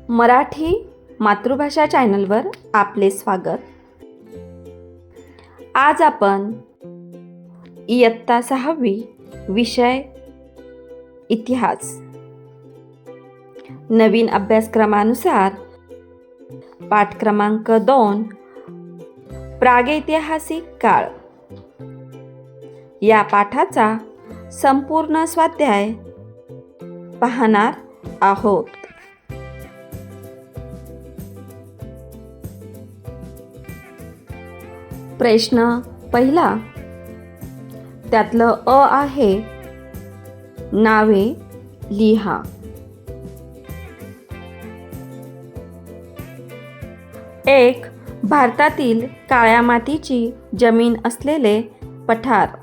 मराठी मातृभाषा चॅनलवर आपले स्वागत. आज आपण इयत्ता 6वी विषय इतिहास नवीन अभ्यासक्रमानुसार पाठ क्रमांक 2 प्रागैतिहासिक काळ या पाठाचा संपूर्ण स्वाध्याय पाहणार आहोत. प्रश्न पहिला, त्यातलं अ आहे नावे लिहा. एक, भारतातील काळ्या मातीची जमीन असलेले पठार.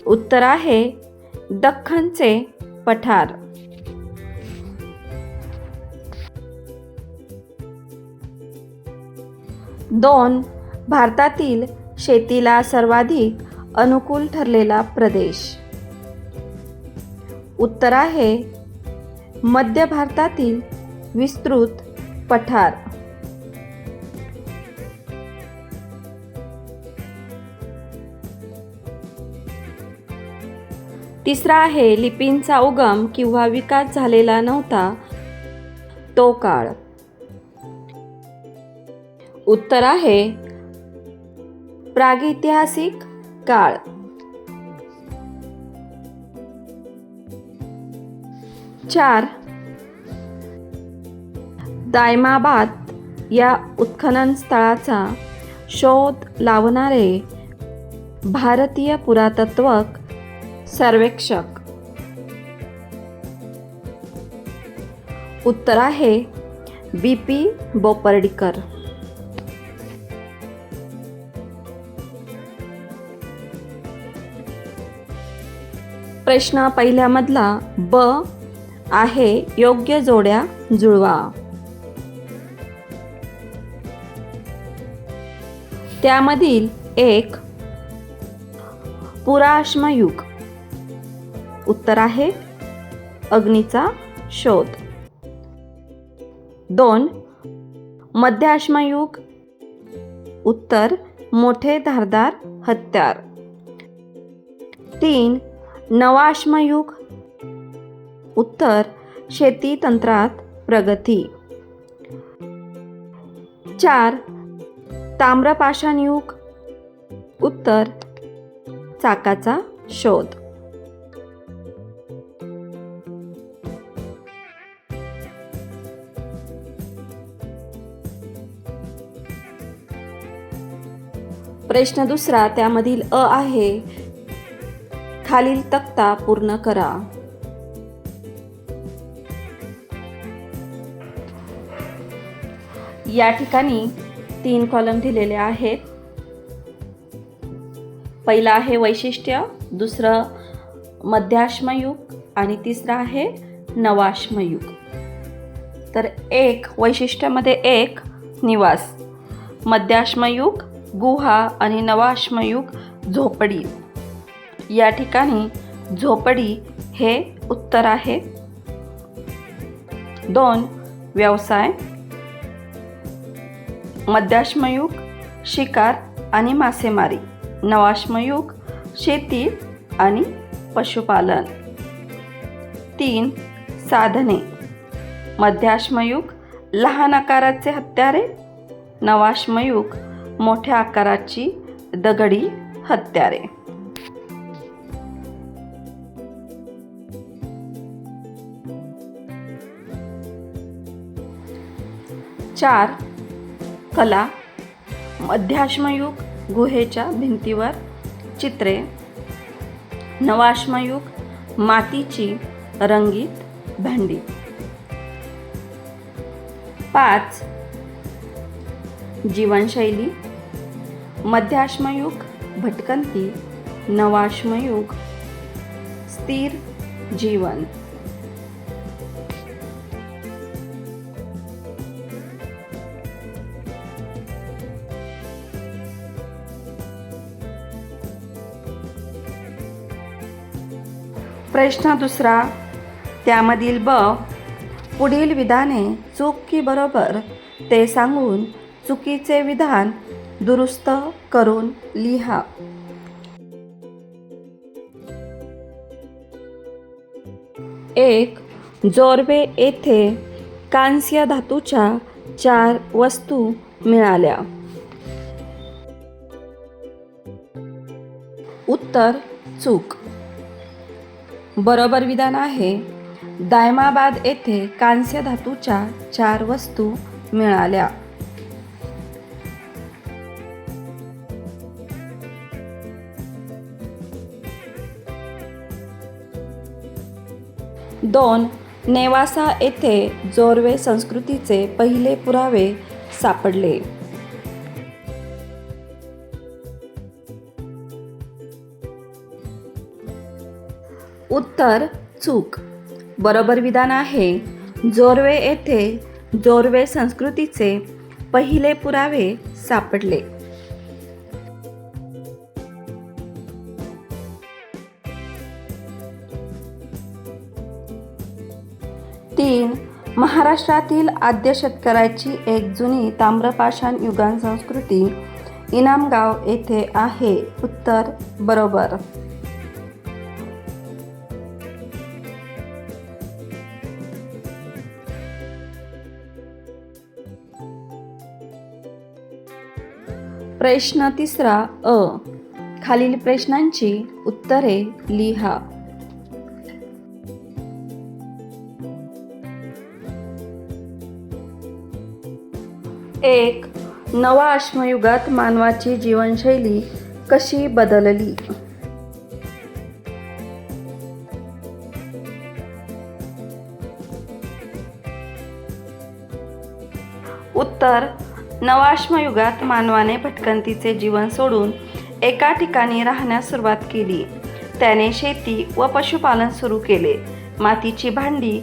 उत्तर आहे दख्खनचे पठार. 2, भारतातील शेतीला सर्वाधिक अनुकूल ठरलेला प्रदेश. उत्तर आहे मध्य भारतातील विस्तृत पठार. 3 आहे लिपींचा उगम किंवा विकास झालेला नव्हता तो काळ. उत्तर आहे प्रागैतिहासिक काळ. 4, दायमाबाद या उत्खनन स्थळाचा शोध लावणारे भारतीय पुरातत्व सर्वेक्षक. उत्तर आहे B.P. बोपर्डीकर. प्रश्न पहिल्यामधला ब आहे योग्य जोड्या जुळवा. त्यामधील 1, पुराश्मयुग. उत्तर आहे अग्नीचा शोध. 2, मध्याश्मयुग. उत्तर मोठे धारदार हत्यार. 3, नवाश्मयुग. उत्तर शेती तंत्रात प्रगती. 4, ताम्रपाषाण युग. उत्तर चाकाचा शोध. प्रश्न दुसरा, त्यामधील अ आहे खालील तक्ता पूर्ण करा. या ठिकाणी 3 कॉलम दिलेले आहेत. पहिला आहे वैशिष्ट्य, दुसरं मध्याश्मयुग आणि तिसरं आहे नवाश्मयुग. तर 1 वैशिष्ट्यामध्ये 1 निवास, मध्याश्मयुग गुहा आणि नवाश्मयुग झोपडी. या ठिकाणी झोपडी हे उत्तर आहे. 2 व्यवसाय, मध्याश्मयुग शिकार आणि मासेमारी, नवाश्मयुग शेती आणि पशुपालन. 3 साधने, मध्याश्मयुग लहान आकाराचे हत्यारे, नवाश्मयुग मोठ्या आकाराची दगडी हत्यारे. 4 कला, मध्याश्मयुग गुहेच्या भिंतीवर चित्रे, नवाश्मयुग मातीची रंगीत भांडी. 5 जीवनशैली, मध्याश्मयुग भटकंती, नवाश्मयुग स्थिर जीवन. 2 प्रश्न दुसरा, त्यामधील ब पुढील विधाने चूक की बरोबर ते सांगून चुकीचे विधान दुरुस्त करून लिहा. 1. जोर्वे येथे कांस्य धातूच्या 4 वस्तू मिळाल्या. उत्तर चूक. बरोबर विधान आहे, दायमाबाद येथे कांस्य धातूच्या 4 वस्तू मिळाल्या. 2. नेवासा येथे जोर्वे संस्कृतीचे पहिले पुरावे सापडले. उत्तर चूक. बरोबर विधान आहे, जोर्वे येथे जोर्वे संस्कृतीचे पहिले पुरावे सापडले. 3. महाराष्ट्रातील आद्य शेतकऱ्याची एक जुनी ताम्रपाषाण युगान संस्कृती इनामगाव येथे आहे. उत्तर बरोबर. प्रश्न 3 अ. खालील प्रश्नांची उत्तरे लिहा. 1. नवा अश्मयुगात मानवाची जीवनशैली कशी बदलली? उत्तर नवाश्मयुगात मानवाने भटकंतीचे जीवन सोडून एका ठिकाणी राहण्यास सुरुवात केली. त्याने शेती व पशुपालन सुरू केले. मातीची भांडी,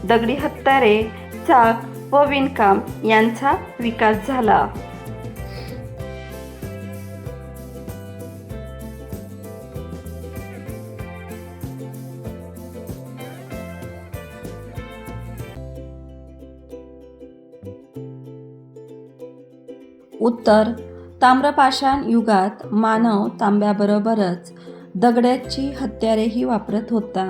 दगडी हत्यारे, चाक व विणकाम यांचा विकास झाला. उत्तर ताम्रपाषाण युगात मानव तांब्याबरोबरच दगडाची हत्यारेही वापरत होता.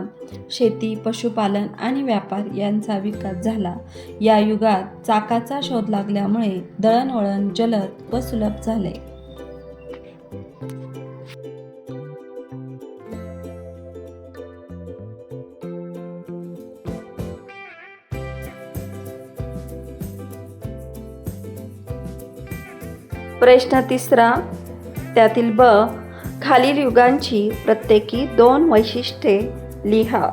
शेती, पशुपालन आणि व्यापार यांचा विकास झाला. या युगात चाकाचा शोध लागल्यामुळे दळणवळण जलद व सुलभ झाले. प्रश्न 3 त्यातील ब. खालील युगांची प्रत्येकी 2 वैशिष्ट्ये लिहा.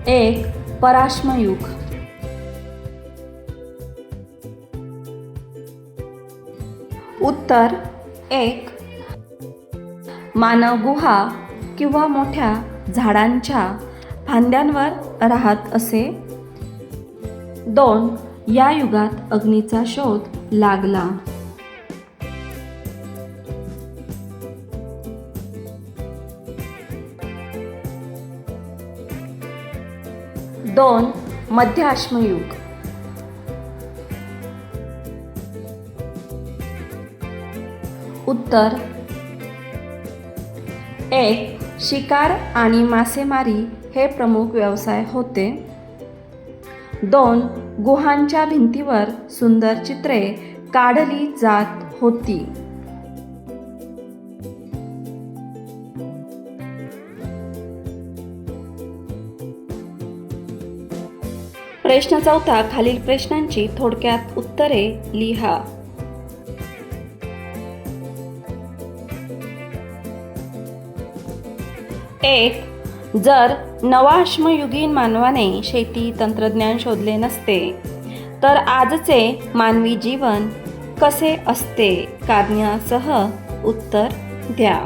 1. पराश्मयुग. उत्तर 1. मानव गुहा किंवा मोठ्या झाडांच्या फांद्यांवर राहत असे. 2. या युगात अग्नीचा शोध लागला. 2. मध्य अश्मयुग. उत्तर 1. शिकार आणि मासेमारी हे प्रमुख व्यवसाय होते. 2. गुहांच्या भिंतीवर सुंदर चित्रे काढली जात होती. प्रश्न 4 खालील प्रश्नांची थोडक्यात उत्तरे लिहा. 1. जर नवाश्मयुगीन मानवाने शेती तंत्रज्ञान शोधले नसते तर आजचे मानवी जीवन कसे असते? कारणासह उत्तर द्या.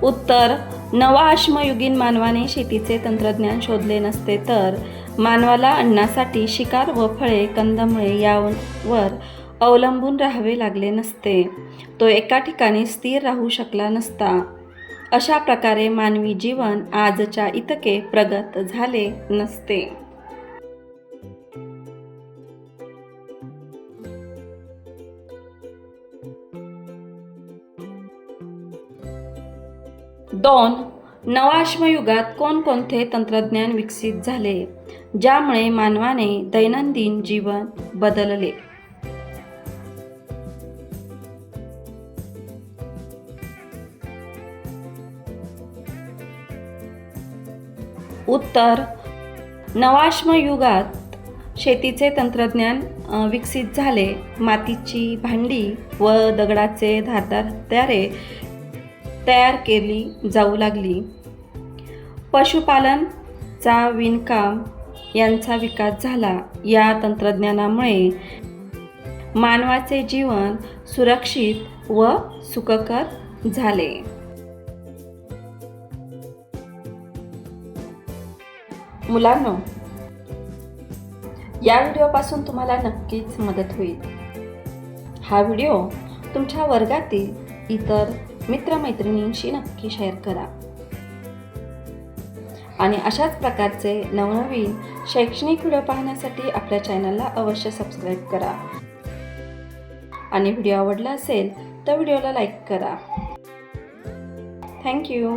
उत्तर नवाश्मयुगीन मानवाने शेतीचे तंत्रज्ञान शोधले नसते तर मानवाला अन्नासाठी शिकार व फळे, कंदमुळे यावर अवलंबून राहावे लागले नसते, तो एका ठिकाणी स्थिर राहू शकला नसता. अशा प्रकारे मानवी जीवन आजच्या इतके प्रगत झाले नसते. 2. नवाश्मयुगात कोणकोणते तंत्रज्ञान विकसित झाले, ज्यामुळे मानवाने दैनंदिन जीवन बदलले? उत्तर: नवाश्मयुगात शेतीचे तंत्रज्ञान विकसित झाले. मातीची भांडी व दगडाचे धारदार हत्यारे तयार केली जाऊ लागली. पशुपालनचा विणकाम यांचा विकास झाला. या तंत्रज्ञानामुळे मानवाचे जीवन सुरक्षित व सुखकर झाले. मुलांनो, या व्हिडिओपासून तुम्हाला नक्कीच मदत होईल. हा व्हिडिओ तुमच्या वर्गातील इतर मित्रमैत्रिणींशी नक्की शेअर करा आणि अशाच प्रकारचे नवनवीन शैक्षणिक व्हिडिओ पाहण्यासाठी आपल्या चॅनलला अवश्य सबस्क्राईब करा आणि व्हिडिओ आवडला असेल तर व्हिडिओला लाईक करा. थँक्यू.